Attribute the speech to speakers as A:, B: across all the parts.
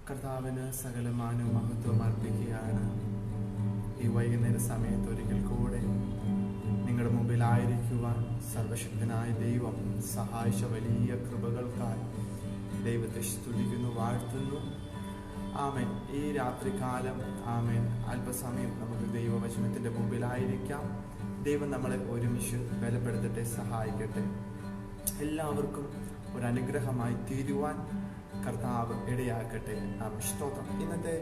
A: കർത്താവിന് സകലമാനവും മഹത്വം അർപ്പിക്കുകയാണ്. ഈ വൈകുന്നേര സമയത്ത് ഒരിക്കൽ കൂടെ നിങ്ങളുടെ മുമ്പിലായിരിക്കുവാൻ സർവശക്തനായ ദൈവം സഹായിച്ച വലിയ കൃപകൾക്കായി ദൈവത്തെ സ്തുതിക്കുന്നു, വാഴ്ത്തുന്നു. ആമേൻ. ഈ രാത്രികാലം ആമേൻ അല്പസമയം നമുക്ക് ദൈവവചനത്തിൻ്റെ മുമ്പിലായിരിക്കാം. ദൈവം നമ്മളെ ഒരുമിച്ച് ബലപ്പെടുത്തട്ടെ, സഹായിക്കട്ടെ. എല്ലാവർക്കും ഒരു അനുഗ്രഹമായി തീരുവാൻ കർത്താവ് ഇടയാക്കട്ടെ. സ്തോത്രം. ഇന്നത്തെ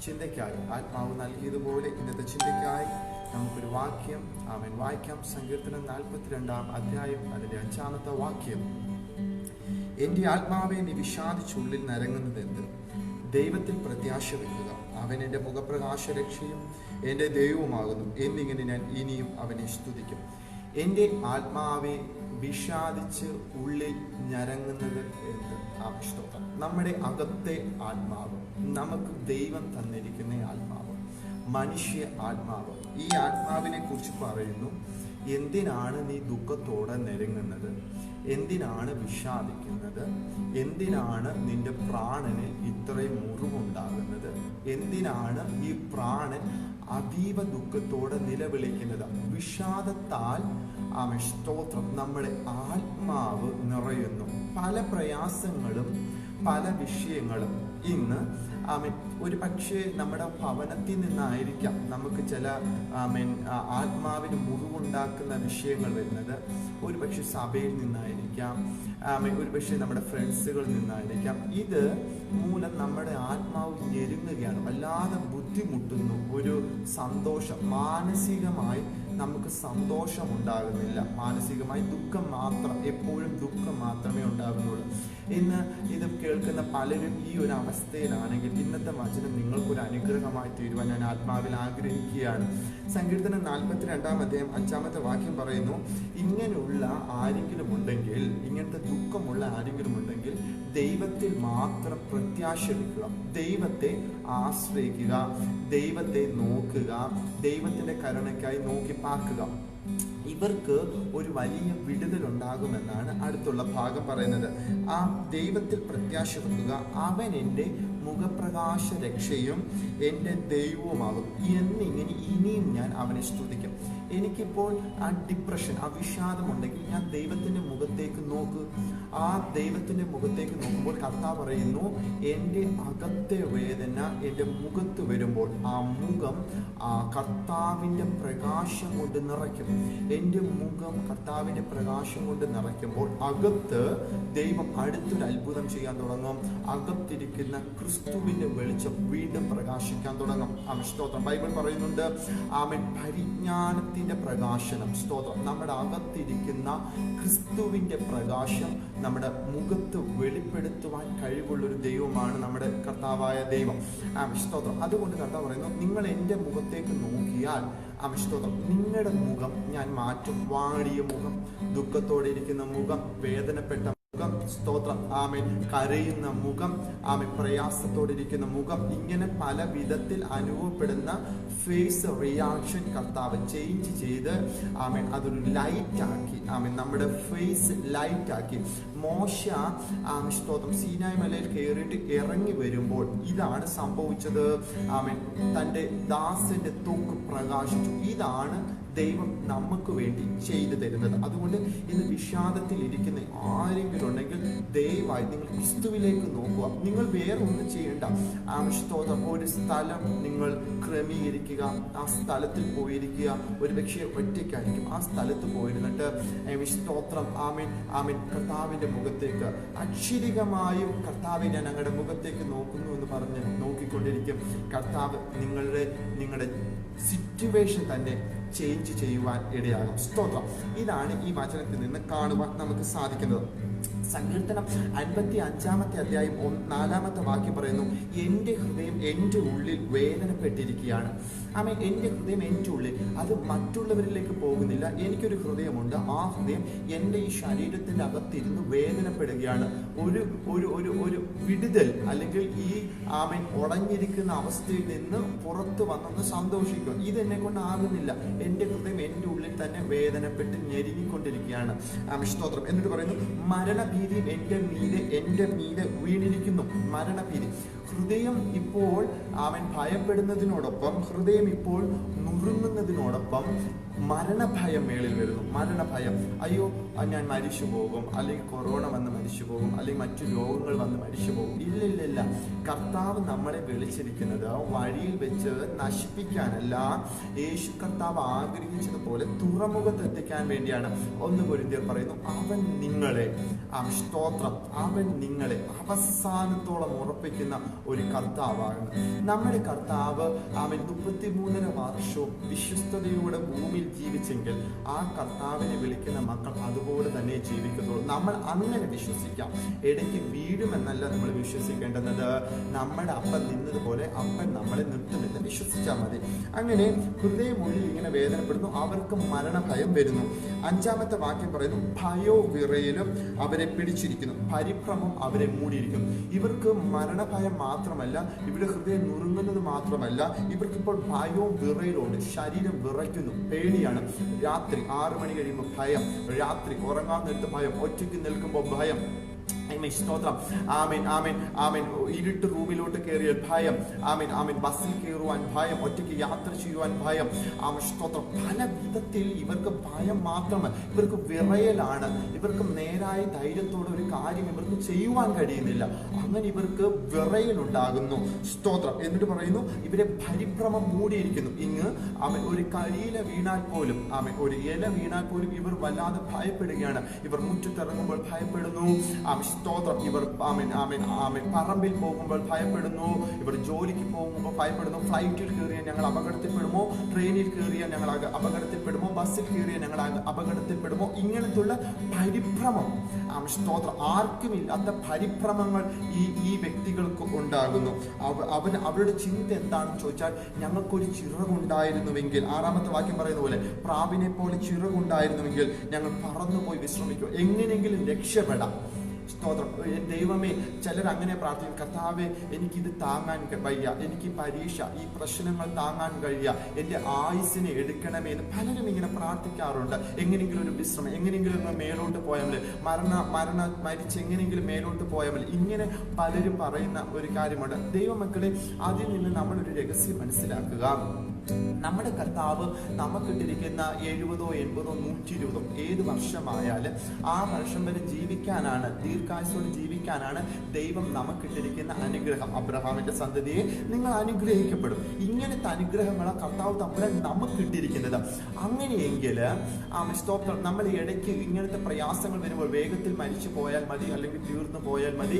A: ചിന്തയ്ക്കായി ആത്മാവ് നൽകിയതുപോലെ ഇന്നത്തെ ചിന്തയ്ക്കായി നമുക്കൊരു വാക്യം ആമേൻ വായിക്കാം. സങ്കീർത്തനം 42 അധ്യായം അതിൻ്റെ 5-ാമത്തെ വാക്യം. എൻ്റെ ആത്മാവെ നീ വിഷാദിച്ചുള്ളിൽ നരങ്ങുന്നതെന്ത്? ദൈവത്തിൽ പ്രത്യാശ വയ്ക്കുക, അവൻ എൻ്റെ മുഖപ്രകാശ രക്ഷയും എൻ്റെ ദൈവവുമാകുന്നു എന്നിങ്ങനെ ഞാൻ ഇനിയും അവനെ സ്തുതിക്കും. എൻ്റെ ആത്മാവെ വിഷാദിച്ച് ഉള്ളിൽ ഞരങ്ങുന്നത് എന്ത്? സ്തോത്രം. നമ്മുടെ അകത്തെ ആത്മാവ്, നമുക്ക് ദൈവം തന്നിരിക്കുന്ന ആത്മാവ്, മനുഷ്യ ആത്മാവ്. ഈ ആത്മാവിനെ കുറിച്ച് പറയുന്നു, എന്തിനാണ് നീ ദുഃഖത്തോടെ ഞെരുങ്ങുന്നത്? എന്തിനാണ് വിഷാദിക്കുന്നത്? എന്തിനാണ് നിന്റെ പ്രാണന് ഇത്രയും മുറിവുണ്ടാകുന്നത്? എന്തിനാണ് ഈ പ്രാണൻ അതീവ ദുഃഖത്തോടെ നിലവിളിക്കുന്നത്? വിഷാദത്താൽ സ്തോത്രം നമ്മുടെ ആത്മാവ് നിറയുന്നു. പല പ്രയാസങ്ങളും പല വിഷയങ്ങളും ഇന്ന് ഒരു പക്ഷേ നമ്മുടെ ഭവനത്തിൽ നിന്നായിരിക്കാം നമുക്ക് ചില ആത്മാവിന് മുറിവുണ്ടാക്കുന്ന വിഷയങ്ങൾ വരുന്നത്. ഒരു പക്ഷെ സഭയിൽ നിന്നായിരിക്കാം, ഒരു പക്ഷേ നമ്മുടെ ഫ്രണ്ട്സുകളിൽ നിന്നായിരിക്കാം. ഇത് മൂലം നമ്മുടെ ആത്മാവ് ഞെരുങ്ങുകയാണ്, വല്ലാതെ ബുദ്ധിമുട്ടുന്നു. ഒരു സന്തോഷം, മാനസികമായി നമുക്ക് സന്തോഷം ഉണ്ടാകുന്നില്ല, മാനസികമായി ദുഃഖം മാത്രം, എപ്പോഴും ദുഃഖം മാത്രമേ ഉണ്ടാകുന്നുള്ളൂ. ഇന്ന് ഇത് കേൾക്കുന്ന പലരും ഈ ഒരു അവസ്ഥയിലാണെങ്കിൽ ഇന്നത്തെ വചനം നിങ്ങൾക്കൊരു അനുഗ്രഹമായി തീരുവാൻ ഞാൻ ആത്മാവിൽ ആഗ്രഹിക്കുകയാണ്. സങ്കീർത്തനം 42 അധ്യായം 5-ാമത്തെ വാക്യം പറയുന്നു, ഇങ്ങനെയുള്ള ആരെങ്കിലും ഉണ്ടെങ്കിൽ, ഇങ്ങനത്തെ ദുഃഖമുള്ള ആരെങ്കിലും ഉണ്ടെങ്കിൽ ദൈവത്തിൽ മാത്രം പ്രത്യാശ വയ്ക്കുക, ദൈവത്തെ ആശ്രയിക്കുക, ദൈവത്തെ നോക്കുക, ദൈവത്തിന്റെ കരുണയ്ക്കായി നോക്കി പാർക്കുക. ഇവർക്ക് ഒരു വലിയ വിടുതലുണ്ടാകുമെന്നാണ് അടുത്തുള്ള ഭാഗം പറയുന്നത്. ആ ദൈവത്തിൽ പ്രത്യാശ വെക്കുക, അവൻ എൻ്റെ മുഖപ്രകാശ രക്ഷയും എൻ്റെ ദൈവവുമാകും എന്നിങ്ങനെ ഇനിയും ഞാൻ അവനെ സ്തുതിക്കും. എനിക്കിപ്പോൾ ആ ഡിപ്രഷൻ, ആ വിഷാദമുണ്ടെങ്കിൽ ഞാൻ ദൈവത്തിൻ്റെ മുഖത്തേക്ക് നോക്ക്. ആ ദൈവത്തിൻ്റെ മുഖത്തേക്ക് നോക്കുമ്പോൾ കർത്താവ് പറയുന്നു, എൻ്റെ അകത്തെ വേദന എൻ്റെ മുഖത്ത് വരുമ്പോൾ ആ മുഖം കർത്താവിൻ്റെ പ്രകാശം കൊണ്ട് നിറയ്ക്കും. എൻ്റെ മുഖം കർത്താവിൻ്റെ പ്രകാശം കൊണ്ട് നിറയ്ക്കുമ്പോൾ അകത്ത് ദൈവം അടുത്തൊരു അത്ഭുതം ചെയ്യാൻ തുടങ്ങും. അകത്തിരിക്കുന്ന ക്രിസ്തുവിൻ്റെ വെളിച്ചം വീണ്ടും പ്രകാശിക്കാൻ തുടങ്ങും. സ്തോത്രം. ബൈബിൾ പറയുന്നുണ്ട്, ആമേൻ, പരിജ്ഞാനത്തിൻ്റെ പ്രകാശനം. സ്തോത്രം. നമ്മുടെ അകത്തിരിക്കുന്ന ക്രിസ്തുവിൻ്റെ പ്രകാശം നമ്മുടെ മുഖത്ത് വെളിപ്പെടുത്തുവാൻ കഴിവുള്ളൊരു ദൈവമാണ് നമ്മുടെ കർത്താവായ ദൈവം. സ്തോത്രം. അതുകൊണ്ട് കർത്താവ് പറയുന്നു, നിങ്ങൾ എൻ്റെ മുഖത്തേക്ക് നോക്കിയാൽ സ്തോത്രം, നിങ്ങളുടെ മുഖം ഞാൻ മാറ്റും. വാടിയ മുഖം, ദുഃഖത്തോടെ ഇരിക്കുന്ന മുഖം, വേദനപ്പെട്ട മുഖം, സ്തോത്രം, ആമേൻ, കരയുന്ന മുഖം, ആമേൻ, പ്രയാസത്തോടിരിക്കുന്ന മുഖം, ഇങ്ങനെ പല വിധത്തിൽ അനുഭവപ്പെടുന്ന ഫേസ് റിയാക്ഷൻ കർത്താവ് ചേഞ്ച് ചെയ്ത് ആമേൻ അതൊരു ലൈറ്റാക്കി, ആമേൻ, നമ്മുടെ ഫേസ് ലൈറ്റാക്കി. മോശ സ്തോത്രം സീനായ് മലയിൽ കയറിയിട്ട് ഇറങ്ങി വരുമ്പോൾ ഇതാണ് സംഭവിച്ചത്. ആമേൻ, തൻ്റെ ദാസന്റെ ത്വക്ക് പ്രകാശിച്ചു. ഇതാണ് ദൈവം നമുക്ക് വേണ്ടി ചെയ്തു തരുന്നത്. അതുകൊണ്ട് ഇന്ന് വിഷാദത്തിൽ ഇരിക്കുന്ന ആരെങ്കിലും ഉണ്ടെങ്കിൽ ദയവായി നിങ്ങൾ ക്രിസ്തുവിലേക്ക് നോക്കുക. നിങ്ങൾ വേറെ ഒന്നും ചെയ്യേണ്ട. സ്തോത്രം, ഒരു സ്ഥലം നിങ്ങൾ ക്രമീകരിക്കുക, ആ സ്ഥലത്തിൽ പോയിരിക്കുക. ഒരു പക്ഷേ ഒറ്റയ്ക്കായിരിക്കും, ആ സ്ഥലത്ത് പോയിരുന്നിട്ട് സ്തോത്രം, ആമേൻ, ആമേൻ, കർത്താവിൻ്റെ മുഖത്തേക്ക് അക്ഷരികമായും കർത്താവെ ഞാൻ ഞങ്ങളുടെ മുഖത്തേക്ക് നോക്കുന്നു എന്ന് പറഞ്ഞ് നോക്കിക്കൊണ്ടിരിക്കും. കർത്താവ് നിങ്ങളുടെ സിറ്റുവേഷൻ തന്നെ ചേഞ്ച് ചെയ്യുവാൻ ഇടയാകും. സ്തോത്രം. ഇതാണ് ഈ വചനത്തിൽ നിന്ന് കാണുവാൻ നമുക്ക് സാധിക്കുന്നത്. സങ്കീർത്തനം 55-ാമത്തെ അധ്യായം 4-ാമത്തെ വാക്യം പറയുന്നു, എൻ്റെ ഹൃദയം എൻ്റെ ഉള്ളിൽ വേദനപ്പെട്ടിരിക്കുകയാണ്. ആമേൻ, എൻ്റെ ഹൃദയം എൻ്റെ ഉള്ളിൽ, അത് മറ്റുള്ളവരിലേക്ക് പോകുന്നില്ല. എനിക്കൊരു ഹൃദയമുണ്ട്, ആ ഹൃദയം എൻ്റെ ഈ ശരീരത്തിൻ്റെ അകത്തിരുന്ന് വേദനപ്പെടുകയാണ്. ഒരു ഒരു ഒരു ഒരു വിടുതൽ അല്ലെങ്കിൽ ഈ ആമേൻ ഉടഞ്ഞിരിക്കുന്ന അവസ്ഥയിൽ നിന്ന് പുറത്തു വന്നൊന്ന് സന്തോഷിക്കുക. ഇതെന്നെ കൊണ്ടാകുന്നില്ല, എൻ്റെ ഹൃദയം എൻ്റെ ഉള്ളിൽ തന്നെ വേദനപ്പെട്ട് ഞെരുങ്ങിക്കൊണ്ടിരിക്കുകയാണ്. സ്തോത്രം. എന്നിട്ട് പറയുന്നു, മരണഭീതി എൻ്റെ മീതെ വീണിരിക്കുന്നു. മരണഭീതി, ഹൃദയം ഇപ്പോൾ അവൻ ഭയപ്പെടുന്നതിനോടൊപ്പം, ഹൃദയം ഇപ്പോൾ നുറുങ്ങുന്നതിനോടൊപ്പം മരണഭയം മേളിൽ വരുന്നു. മരണഭയം, അയ്യോ ഞാൻ മരിച്ചു പോകും, അല്ലെങ്കിൽ കൊറോണ വന്ന് മരിച്ചു പോകും, അല്ലെങ്കിൽ മറ്റു രോഗങ്ങൾ വന്ന് മരിച്ചു പോകും. ഇല്ല. കർത്താവ് നമ്മളെ വിളിച്ചിരിക്കുന്നത് വഴിയിൽ വെച്ച് നശിപ്പിക്കാനല്ല, യേശു കർത്താവ് ആഗ്രഹിച്ചതുപോലെ തുറമുഖത്തെത്തിക്കാൻ വേണ്ടിയാണ്. 1 കൊരിന്ത്യർ പറയുന്നു, അവൻ നിങ്ങളെ, സ്തോത്രം, അവൻ നിങ്ങളെ അവസാനത്തോളം ഉറപ്പിക്കുന്ന ഒരു കർത്താവാകുന്നു. നമ്മുടെ കർത്താവ് അവൻ 33.5 വർഷവും വിശ്വസ്തയോടെ ഭൂമിയിൽ ജീവിച്ചെങ്കിൽ ആ കർത്താവിനെ വിളിക്കുന്ന മക്കൾ അതുപോലെ തന്നെ ജീവിക്കത്തുള്ളൂ. നമ്മൾ അങ്ങനെ വിശ്വസിക്കാം. ഇടയ്ക്ക് വീഴുമെന്നല്ല നമ്മൾ വിശ്വസിക്കേണ്ടുന്നത്. നമ്മുടെ അപ്പൻ നിന്നതുപോലെ അപ്പൻ നമ്മളെ നിർത്തുമെന്ന് വിശ്വസിച്ചാൽ മതി. അങ്ങനെ ഹൃദയമുള്ളിൽ ഇങ്ങനെ വേദനപ്പെടുന്നു, അവർക്ക് മരണഭയം വരുന്നു. 5-ാമത്തെ വാക്യം പറയുന്നു, ഭയോ വിറയലും അവരെ പിടിച്ചിരിക്കുന്നു, പരിഭ്രമം അവരെ മൂടിയിരിക്കുന്നു. ഇവർക്ക് മരണഭയം മാത്രമല്ല, ഇവിടെ ഹൃദയം നുറുങ്ങുന്നത് മാത്രമല്ല, ഇവർക്കിപ്പോൾ ഭയവും വിറയലും ഉണ്ട്. ശരീരം വിറയ്ക്കുന്നു, പേടിയാണ്. രാത്രി 6 മണി കഴിയുമ്പോൾ ഭയം, രാത്രി ഉറങ്ങാൻ നേരത്ത് ഭയം, ഒറ്റയ്ക്ക് നിൽക്കുമ്പോൾ ഭയം. സ്തോത്രം, ആമേൻ ആമേൻ ആമേൻ. ഇരുട്ട് റൂമിലോട്ട് കയറിയാൽ ഭയം, ആമേൻ ആമേൻ. ബസ്സിൽ കയറുവാൻ ഭയം, ഒറ്റയ്ക്ക് യാത്ര ചെയ്യുവാൻ ഭയം. സ്തോത്രം, പല വിധത്തിൽ ഇവർക്ക് ഭയം മാത്രമല്ല, ഇവർക്ക് വിറയലാണ്. ഇവർക്ക് നേരായ ധൈര്യത്തോടെ ഒരു കാര്യം ഇവർക്ക് ചെയ്യുവാൻ കഴിയുന്നില്ല. അങ്ങനെ ഇവർക്ക് വിറയലുണ്ടാകുന്നു. സ്തോത്രം. എന്നിട്ട് പറയുന്നു, ഇവരെ പരിഭ്രമം മൂടിയിരിക്കുന്നു. ഇങ്ങ് അവൻ ഒരു കരിയില വീണാൽ പോലും, ആമേൻ, ഒരു ഇല വീണാൽ പോലും ഇവർ വല്ലാതെ ഭയപ്പെടുകയാണ്. ഇവർ മുറ്റത്തിറങ്ങുമ്പോൾ ഭയപ്പെടുന്നു. സ്തോത്രം. ഇവർ പറമ്പിൽ പോകുമ്പോൾ ഭയപ്പെടുന്നു. ഇവർ ജോലിക്ക് പോകുമ്പോൾ ഭയപ്പെടുന്നു. ഫ്ലൈറ്റിൽ കയറിയാൽ ഞങ്ങൾ അപകടത്തിൽപ്പെടുമോ, ട്രെയിനിൽ കയറിയാൽ ഞങ്ങൾ അപകടത്തിൽപ്പെടുമോ, ബസ്സിൽ കയറിയാൽ ഞങ്ങൾ അപകടത്തിൽപ്പെടുമോ, ഇങ്ങനത്തുള്ള പരിഭ്രമം. സ്തോത്രം. ആർക്കും ഇല്ലാത്ത പരിഭ്രമങ്ങൾ ഈ വ്യക്തികൾക്ക് ഉണ്ടാകുന്നു. അവരുടെ ചിന്ത എന്താണെന്ന് ചോദിച്ചാൽ, ഞങ്ങൾക്കൊരു ചിറകുണ്ടായിരുന്നുവെങ്കിൽ, 6-ാമത്തെ വാക്യം പറയുന്ന പോലെ, പ്രാവിനെ പോലെ ചിറകുണ്ടായിരുന്നുവെങ്കിൽ ഞങ്ങൾ പറന്നുപോയി വിശ്രമിക്കും, എങ്ങനെയെങ്കിലും രക്ഷപ്പെടാം. സ്തോത്രം. ദൈവമേ, ചിലർ അങ്ങനെ പ്രാർത്ഥിക്കും, കർത്താവേ എനിക്കിത് താങ്ങാൻ വയ്യ, എനിക്ക് പരീക്ഷ, ഈ പ്രശ്നങ്ങൾ താങ്ങാൻ കഴിയുക, എൻ്റെ ആയുസ്സിനെ എടുക്കണമേ എന്ന് പലരും ഇങ്ങനെ പ്രാർത്ഥിക്കാറുണ്ട്. എങ്ങനെയെങ്കിലും ഒരു വിശ്രമം, എങ്ങനെയെങ്കിലും ഒന്ന് മേലോട്ട് പോയാൽ മരിച്ച് എങ്ങനെയെങ്കിലും മേലോട്ട് പോയാൽ ഇങ്ങനെ പലരും പറയുന്ന ഒരു കാര്യമുണ്ട്. ദൈവമക്കളെ, അതിൽ നിന്ന് നമ്മളൊരു രഹസ്യം മനസ്സിലാക്കുക. നമ്മുടെ കർത്താവ് നമുക്കിട്ടിരിക്കുന്ന 70, 80, 120 ഏത് വർഷമായാലും ആ വർഷം വരെ ജീവിക്കാനാണ്, ദീർഘായുസ്സോടെ ജീവിക്കാനാണ് ദൈവം നമുക്കിട്ടിരിക്കുന്ന അനുഗ്രഹം. അബ്രഹാമിന്റെ സന്തതിയെ നിങ്ങൾ അനുഗ്രഹിക്കപ്പെടും. ഇങ്ങനത്തെ അനുഗ്രഹങ്ങളാണ് കർത്താവ് തമ്പുരാൻ നമുക്കിട്ടിരിക്കുന്നത്. അങ്ങനെയെങ്കിൽ സ്തോത്രം, നമ്മൾ ഇടയ്ക്ക് ഇങ്ങനത്തെ പ്രയാസങ്ങൾ വരുമ്പോൾ വേഗത്തിൽ മരിച്ചു പോയാൽ മതി, അല്ലെങ്കിൽ തീർന്നു പോയാൽ മതി,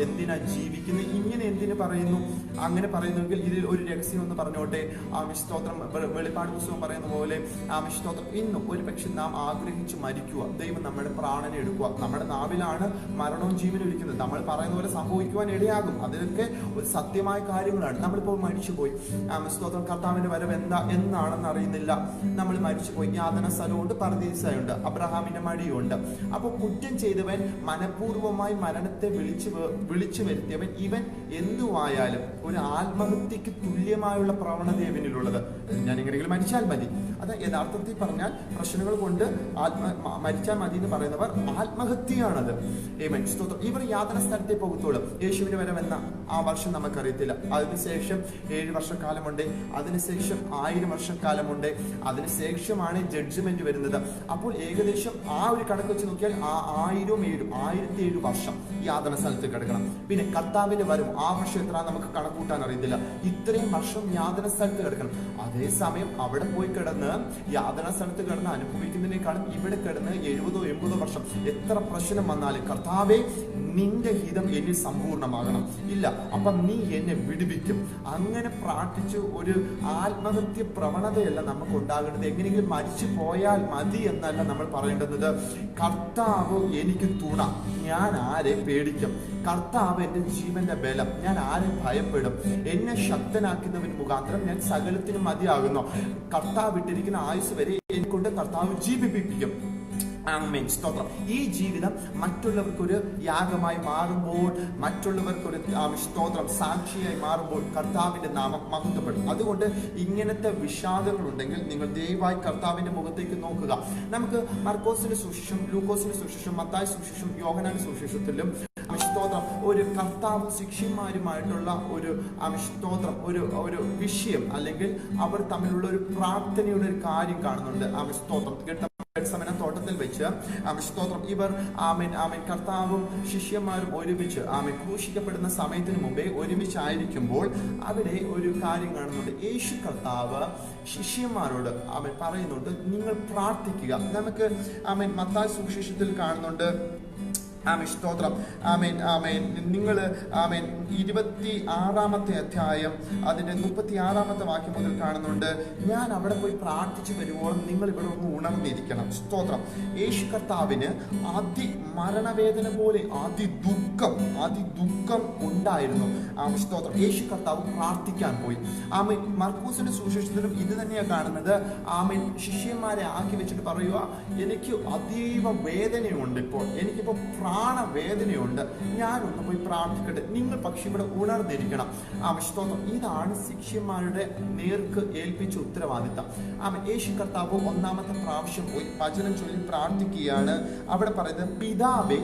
A: എന്തിനാ ജീവിക്കുന്നത്, ഇങ്ങനെ എന്തിനു പറയുന്നു? അങ്ങനെ പറയുന്നുവെങ്കിൽ ഇതിൽ ഒരു രഹസ്യം എന്ന് പറഞ്ഞോട്ടെ. സ്തോത്രം. വെളിപ്പാട് പുസ്തകം പറയുന്ന പോലെ സ്തോത്രം, ഇന്നും ഒരു പക്ഷെ നാം ആഗ്രഹിച്ചു മരിക്കുക, ദൈവം നമ്മുടെ പ്രാണനെ എടുക്കുക. നമ്മുടെ നാവിലാണ് മരണവും ജീവനും ഇരിക്കുന്നത്. നമ്മൾ പറയുന്ന പോലെ സംഭവിക്കുവാൻ ഇടയാകും. അതിലൊക്കെ ഒരു സത്യമായ കാര്യങ്ങളാണ്. നമ്മളിപ്പോൾ മരിച്ചുപോയി. സ്തോത്രം. കർത്താവിന്റെ വരവ് എന്നാണെന്ന് അറിയുന്നില്ല. നമ്മൾ മരിച്ചുപോയി. യാതന സ്ഥലമുണ്ട്, പരദീസയുണ്ട്, അബ്രഹാമിന്റെ മടിയുണ്ട്. അപ്പോൾ കുറ്റം ചെയ്തവൻ, മനഃപൂർവ്വമായി മരണത്തെ വിളിച്ചു വരുത്തിയവൻ, ഇവൻ എന്തുവായാലും ഒരു ആത്മഹത്യക്ക് തുല്യമായുള്ള പ്രവണത ഇവനിലുള്ളത്. ഞാൻ എങ്ങനെയെങ്കിലും മരിച്ചാൽ മതി. അത് യഥാർത്ഥത്തിൽ പറഞ്ഞാൽ പ്രശ്നങ്ങൾ കൊണ്ട് മരിച്ചാൽ മതി എന്ന് പറയുന്നവർ ആത്മഹത്യയാണത്. സ്തോത്രം. ഇവർ യാതന സ്ഥലത്തെ പോകത്തുള്ളൂ. യേശുവിന് വരവെന്ന ആ വർഷം നമുക്കറിയത്തില്ല. അതിനുശേഷം 7 വർഷക്കാലമുണ്ട്, അതിനുശേഷം 1000 വർഷക്കാലമുണ്ട്, അതിനുശേഷമാണ് ജഡ്ജ്മെന്റ് വരുന്നത്. അപ്പോൾ ഏകദേശം ആ ഒരു കണക്ക് വെച്ച് നോക്കിയാൽ 1007 വർഷം യാതന സ്ഥലത്ത് കിടക്കണം. പിന്നെ കർത്താവിന് വരും ആ വർഷം എത്ര നമുക്ക് കണക്കൂട്ടാൻ അറിയത്തില്ല. ഇത്രയും വർഷം യാതന സ്ഥലത്ത് കിടക്കണം. അതേസമയം അവിടെ പോയി കിടന്ന് യാതന സ്ഥലത്ത് കിടന്ന് അനുഭവിക്കുന്നതിനേക്കാളും ഇവിടെ കിടന്ന് 70, 80 വർഷം എത്ര പ്രശ്നം വന്നാലും, കർത്താവേ നിന്റെ ഹിതം എന്നിൽ സമ്പൂർണ്ണമാകണം, ഇല്ല അപ്പം നീ എന്നെ വിടുവിക്കും. അങ്ങനെ പ്രാർത്ഥിച്ച് ഒരു ആത്മഹത്യ പ്രവണതയല്ല നമുക്ക് ഉണ്ടാകേണ്ടത്. എങ്ങനെയെങ്കിലും മരിച്ചു പോയാൽ മതി എന്നല്ല നമ്മൾ പറയേണ്ടത്. കർത്താവ് എനിക്ക് തുണ, ഞാൻ ആരെ പേടിക്കും? കർത്താവ് എന്റെ ജീവന്റെ ബലം, ഞാൻ ആരെ ഭയപ്പെടും? എന്നെ ശക്തനാക്കുന്നവൻ മുഖാന്തരം ഞാൻ സകലത്തിനും മതിയാകുന്നു. കർത്താവ് ഇട്ടിരിക്കുന്ന ആയുസ് വരെ എന്നെക്കൊണ്ട് കർത്താവ് ജീവിപ്പിക്കും. സ്തോത്രം. ഈ ജീവിതം മറ്റുള്ളവർക്കൊരു യാഗമായി മാറുമ്പോൾ, മറ്റുള്ളവർക്കൊരു സ്തോത്രം സാക്ഷിയായി മാറുമ്പോൾ കർത്താവിന്റെ നാമം മഹത്വപ്പെടും. അതുകൊണ്ട് ഇങ്ങനത്തെ വിഷാദങ്ങളുണ്ടെങ്കിൽ നിങ്ങൾ ദയവായി കർത്താവിന്റെ മുഖത്തേക്ക് നോക്കുക. നമുക്ക് മർക്കോസിന്റെ സുവിശേഷം, ലൂക്കോസിന്റെ സുവിശേഷം, മത്തായി സുവിശേഷം, യോഹന്നാന്റെ സുവിശേഷത്തിലും സ്തോത്രം ഒരു കർത്താവും ശിഷ്യന്മാരുമായിട്ടുള്ള ഒരു സ്തോത്രം ഒരു വിഷയം, അല്ലെങ്കിൽ അവർ തമ്മിലുള്ള ഒരു പ്രാർത്ഥനയുടെ ഒരു കാര്യം കാണുന്നുണ്ട്. സ്തോത്രം ഗെത്സമന തോട്ടത്തിൽ വെച്ച് സ്തോത്രം ഇവർ കർത്താവും ശിഷ്യന്മാരും ഒരുമിച്ച് ക്രൂശിക്കപ്പെടുന്ന സമയത്തിന് മുമ്പേ ഒരുമിച്ചായിരിക്കുമ്പോൾ അവിടെ ഒരു കാര്യം കാണുന്നുണ്ട്. യേശു കർത്താവ് ശിഷ്യന്മാരോട് പറയുന്നുണ്ട്, നിങ്ങൾ പ്രാർത്ഥിക്കുക. നമുക്ക് മത്തായി സുവിശേഷത്തിൽ കാണുന്നുണ്ട്. സ്തോത്രം നിങ്ങൾ 26 അധ്യായം അതിന്റെ 36 വാക്യം മുതൽ കാണുന്നുണ്ട്. ഞാൻ അവിടെ പോയി പ്രാർത്ഥിച്ചു വരുമ്പോൾ നിങ്ങൾ ഇവിടെ ഒന്ന് ഉണർന്നിരിക്കണം. സ്തോത്രം. യേശു കർത്താവിന് മരണവേദന പോലെ അതിദുഃഖം ഉണ്ടായിരുന്നു. സ്തോത്രം. യേശു കർത്താവ് പ്രാർത്ഥിക്കാൻ പോയി. മർക്കോസിന്റെ സുവിശേഷത്തിലും ഇത് തന്നെയാണ് കാണുന്നത്. ശിഷ്യന്മാരെ ആക്കി വെച്ചിട്ട് പറയുക, എനിക്ക് അതീവ വേദനയുണ്ട്, എനിക്കിപ്പോ പ്രാണവേദനയുണ്ട്, ഞാനൊന്ന് പോയി പ്രാർത്ഥിക്കട്ടെ, നിങ്ങൾ പക്ഷെ ഇവിടെ ഉണർന്നിരിക്കണം. സ്തോത്രം. ഇതാണ് ശിഷ്യന്മാരുടെ നേർക്ക് ഏൽപ്പിച്ച ഉത്തരവാദിത്തം. യേശു കർത്താവ് 1ാമത്തെ പ്രാവശ്യം പോയി വചനം ചൊല്ലി പ്രാർത്ഥിക്കുകയാണ്. അവിടെ പറയുന്നത്, പിതാവേ,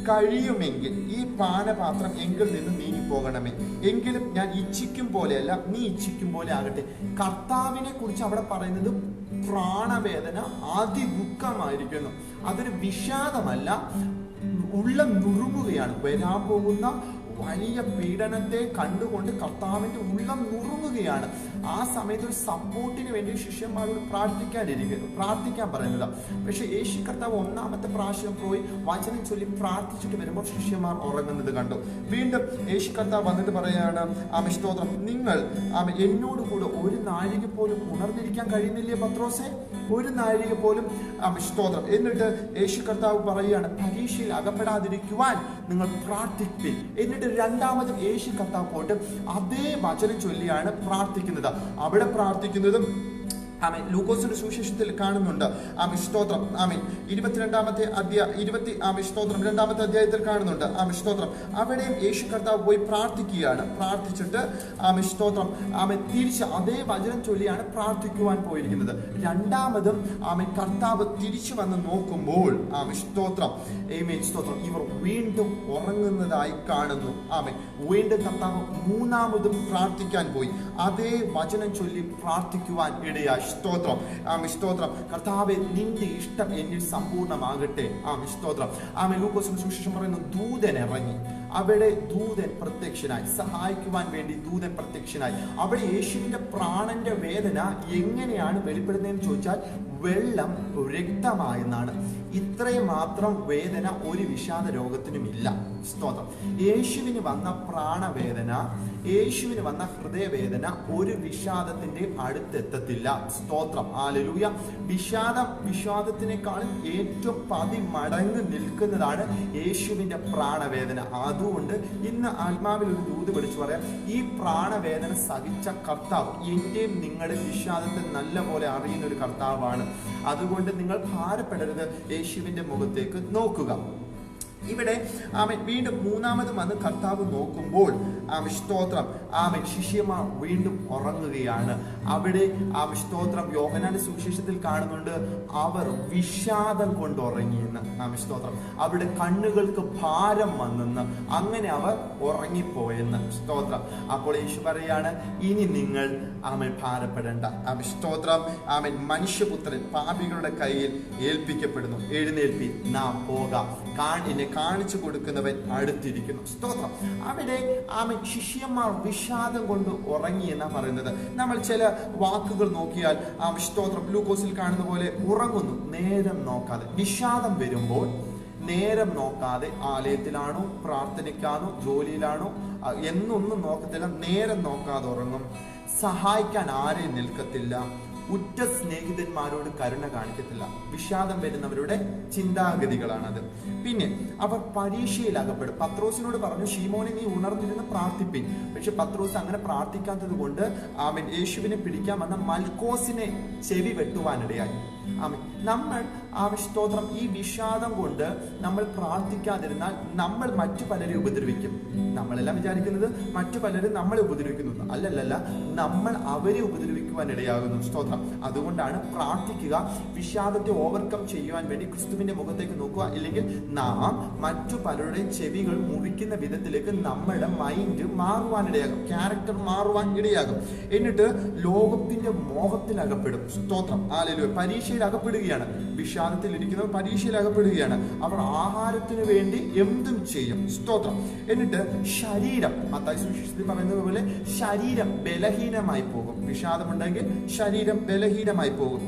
A: കഴിയുമെങ്കിൽ ഈ പാനപാത്രം എങ്കിൽ നിന്ന് നീങ്ങിപ്പോകണമേ, എങ്കിലും ഞാൻ ഇച്ഛിക്കും പോലെയല്ല നീ ഇച്ഛിക്കും പോലെ ആകട്ടെ. കർത്താവിനെ കുറിച്ച് അവിടെ പറയുന്നത് പ്രാണവേദന, അതിദുഃഖമായിരിക്കുന്നു. അതൊരു വിഷാദമല്ല, ഉള്ളം നുറുങ്ങുകയാണ്. വരാൻ പോകുന്ന വലിയ പീഡനത്തെ കണ്ടുകൊണ്ട് കർത്താവിന്റെ ഉള്ളം നുറുങ്ങുകയാണ്. ആ സമയത്ത് ഒരു സപ്പോർട്ടിന് വേണ്ടി ശിഷ്യന്മാരോട് പ്രാർത്ഥിക്കാൻ പറയുന്നത്. പക്ഷെ യേശു കർത്താവ് 1ാമത്തെ പ്രാവശ്യം പോയി വചനം ചൊല്ലി പ്രാർത്ഥിച്ചിട്ട് വരുമ്പോൾ ശിഷ്യന്മാർ ഉറങ്ങുന്നത് കണ്ടു. വീണ്ടും യേശു കർത്താവ് വന്നിട്ട് പറയാണ്, സ്തോത്രം, നിങ്ങൾ എന്നോട് കൂടെ ഒരു നാഴിക പോലും ഉണർന്നിരിക്കാൻ കഴിയുന്നില്ലേ പത്രോസേ? ഒരു നാഴിക പോലും. സ്തോത്രം. എന്നിട്ട് യേശു കർത്താവ് പറയുകയാണ്, പരീക്ഷയിൽ അകപ്പെടാതിരിക്കുവാൻ നിങ്ങൾ പ്രാർത്ഥിപ്പിൻ. എന്നിട്ട് 2ാമതും യേശു കർത്താവ് പോയിട്ട് അതേ വചനം ചൊല്ലിയാണ് പ്രാർത്ഥിക്കുന്നത്. അവിടെ പ്രാർത്ഥിക്കുന്നതും ലൂക്കോസിന്റെ സുവിശേഷത്തിൽ കാണുന്നുണ്ട്. സ്തോത്രം. 22ാമത്തെ സ്തോത്രം 2ാമത്തെ അധ്യായത്തിൽ കാണുന്നുണ്ട്. സ്തോത്രം. അവിടെയും യേശു കർത്താവ് പോയി പ്രാർത്ഥിക്കുകയാണ്. പ്രാർത്ഥിച്ചിട്ട് സ്തോത്രം തിരിച്ച് അതേ വചനം ചൊല്ലിയാണ് പ്രാർത്ഥിക്കുവാൻ പോയിരിക്കുന്നത്. 2ാമതും കർത്താവ് തിരിച്ചു വന്ന് നോക്കുമ്പോൾ സ്തോത്രം സ്തോത്രം ഇവർ വീണ്ടും ഉറങ്ങുന്നതായി കാണുന്നു. വീണ്ടും കർത്താവ് 3ാമതും പ്രാർത്ഥിക്കാൻ പോയി. അതേ വചനം ചൊല്ലി പ്രാർത്ഥിക്കുവാൻ ഇടയായി. സ്തോത്രം. സ്തോത്രം. കർത്താവേ, നിന്റെ ഇഷ്ടം എന്നിൽ സമ്പൂർണ്ണമാകട്ടെ. സ്തോത്രം. ലൂക്കോസിന്റെ സുവിശേഷം പറയുന്നു, ദൂതൻ ഇറങ്ങി. അവിടെ ദൂതൻ പ്രത്യക്ഷനായി, സഹായിക്കുവാൻ വേണ്ടി ദൂതൻ പ്രത്യക്ഷനായി. അവിടെ യേശുവിന്റെ പ്രാണന്റെ വേദന എങ്ങനെയാണ് വെളിപ്പെടുന്നതെന്ന് ചോദിച്ചാൽ വെള്ളം രക്തമായെന്നാണ്. ഇത്രയും മാത്രം വേദന ഒരു വിഷാദ രോഗത്തിനും ഇല്ല. സ്തോത്രം. യേശുവിന് വന്ന പ്രാണവേദന, യേശുവിന് വന്ന ഹൃദയവേദന ഒരു വിഷാദത്തിന്റെ അടുത്തെത്തത്തില്ല. സ്തോത്രം. ഹല്ലേലൂയ. വിഷാദത്തിനേക്കാളും ഏറ്റവും 10 മടങ്ങ് നിൽക്കുന്നതാണ് യേശുവിന്റെ പ്രാണവേദന. അതുകൊണ്ട് ഇന്ന് ആത്മാവിൽ ഒരു ദൂത് വിളിച്ചു പറയാം, ഈ പ്രാണവേദന സഹിച്ച കർത്താവ് എന്റെയും നിങ്ങളുടെ വിഷാദത്തെ നല്ല പോലെ അറിയുന്ന ഒരു കർത്താവാണ്. അതുകൊണ്ട് നിങ്ങൾ ഭാരപ്പെടരുത്, യേശുവിന്റെ മുഖത്തേക്ക് നോക്കുക. ഇവിടെ വീണ്ടും 3ാമതും വന്ന് കർത്താവ് നോക്കുമ്പോൾ സ്തോത്രം ശിഷ്യന്മാർ വീണ്ടും ഉറങ്ങുകയാണ്. അവിടെ സ്തോത്രം യോഹന്നാന്റെ സുവിശേഷത്തിൽ കാണുന്നുണ്ട്, അവർ വിഷാദം കൊണ്ട് ഉറങ്ങിയെന്ന്. സ്തോത്രം. അവരുടെ കണ്ണുകൾക്ക് ഭാരം വന്നെന്ന്, അങ്ങനെ അവർ ഉറങ്ങിപ്പോയെന്ന്. സ്തോത്രം. അപ്പോൾ യേശു പറയാണ്, ഇനി നിങ്ങൾ ഭാരപ്പെടേണ്ട. സ്തോത്രം. മനുഷ്യപുത്രൻ പാപികളുടെ കയ്യിൽ ഏൽപ്പിക്കപ്പെടുന്നു, എഴുന്നേൽപ്പി, നാം പോകാം, കാണിച്ചു കൊടുക്കുന്നവൻ അടുത്തിരിക്കുന്നു. സ്തോത്രം. അവിടെ ശിഷ്യന്മാർ വിഷാദം കൊണ്ട് ഉറങ്ങി എന്നാ പറയുന്നത്. നമ്മൾ ചില വാക്കുകൾ നോക്കിയാൽ സ്തോത്രം ലൂക്കോസിൽ കാണുന്ന പോലെ ഉറങ്ങുന്നു, നേരം നോക്കാതെ. വിഷാദം വരുമ്പോൾ നേരം നോക്കാതെ ആലയത്തിലാണോ, പ്രാർത്ഥനയ്ക്കാണോ, ജോലിയിലാണോ എന്നൊന്നും നോക്കത്തില്ല. നേരം നോക്കാതെ ഉറങ്ങും. സഹായിക്കാൻ ആരെയും നിൽക്കത്തില്ല. ഉറ്റ സ്നേഹിതന്മാരോട് കരുണ കാണിക്കത്തില്ല. വിഷാദം വരുന്നവരുടെ ചിന്താഗതികളാണത്. പിന്നെ അവർ പരീക്ഷയിൽ അകപ്പെടും. പത്രോസിനോട് പറഞ്ഞു, ശീമോനെ, നീ ഉണർന്നിരുന്ന് പ്രാർത്ഥിപ്പിൻ. പക്ഷെ പത്രോസ് അങ്ങനെ പ്രാർത്ഥിക്കാത്തത് കൊണ്ട് യേശുവിനെ പിടിക്കാൻ വന്ന മൽക്കോസിനെ ചെവി വെട്ടുവാനിടയായി. ആമേൻ. നമ്മൾ സ്തോത്രം ഈ വിഷാദം കൊണ്ട് നമ്മൾ പ്രാർത്ഥിക്കാതിരുന്നാൽ നമ്മൾ മറ്റു പലരെ ഉപദ്രവിക്കും. നമ്മളെല്ലാം വിചാരിക്കുന്നത് മറ്റു പലരും നമ്മളെ ഉപദ്രവിക്കുന്നു. അല്ലല്ല, നമ്മൾ അവരെ ഉപദ്രവിക്കുവാൻ ഇടയാകുന്നു. സ്തോത്രം. അതുകൊണ്ടാണ് പ്രാർത്ഥിക്കുക, വിഷാദത്തെ ഓവർകം ചെയ്യുവാൻ വേണ്ടി ക്രിസ്തുവിന്റെ മുഖത്തേക്ക് നോക്കുക. ഇല്ലെങ്കിൽ നാം മറ്റു പലരുടെയും ചെവികൾ മുറിക്കുന്ന വിധത്തിലേക്ക് നമ്മുടെ മൈൻഡ് മാറുവാൻ ഇടയാകും, ക്യാരക്ടർ മാറുവാൻ ഇടയാകും. എന്നിട്ട് ലോകത്തിന്റെ മോഹത്തിൽ അകപ്പെടും. സ്തോത്രം. ഹല്ലേലൂയ. പരീക്ഷയിൽ അകപ്പെടുകയാണ്. വിഷാദത്തിൽ ഇരിക്കുന്നവർ പരീക്ഷയിൽ അകപ്പെടുകയാണ്. അവർ ആഹാരത്തിന് വേണ്ടി എന്തും ചെയ്യും. സ്തോത്രം. എന്നിട്ട് ശരീരം, മത്തായി സുവിശേഷത്തിൽ പറയുന്നത് പോലെ ശരീരം ബലഹീനമായി പോകും. വിഷാദമുണ്ടെങ്കിൽ ശരീരം ബലഹീനമായി പോകും.